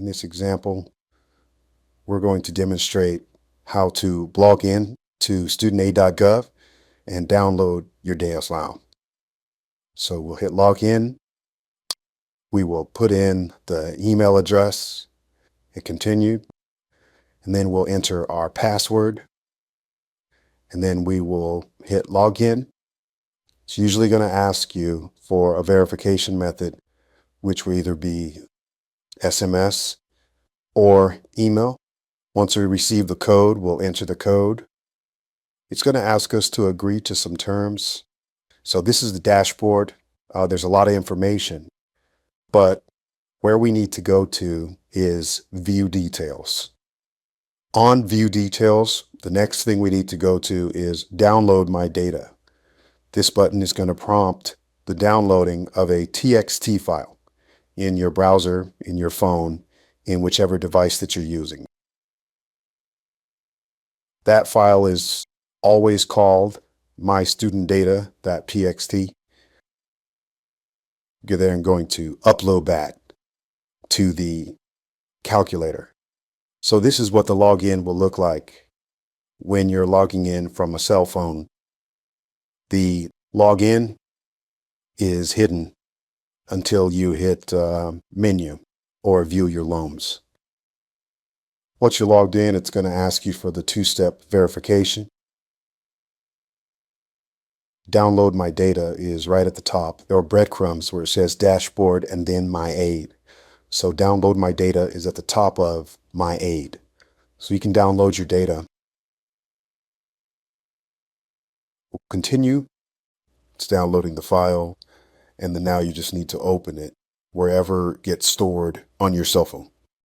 In this example, we're going to demonstrate how to log in to studentaid.gov and download your DSLOW. So we'll hit login. We will put in the email address, hit continue, and then we'll enter our password, and then we will hit login. It's usually going to ask you for a verification method, which will either be SMS or email. Once we receive the code, we'll enter the code. It's going to ask us to agree to some terms. So this is the dashboard. There's a lot of information, but where we need to go to is view details. On view details, the next thing we need to go to is download my data. This button is going to prompt the downloading of a TXT file in your browser, in your phone, in whichever device that you're using. That file is always called mystudentdata.txt. You're then going to upload that to the calculator. So this is what the login will look like when you're logging in from a cell phone. The login is hidden until you hit menu or view your loans. Once you're logged in, it's going to ask you for the two-step verification. Download my data is right at the top. There are breadcrumbs where it says dashboard and then my aid. So download my data is at the top of my aid. So you can download your data. We'll continue. It's downloading the file, and then now you just need to open it wherever it gets stored on your cell phone.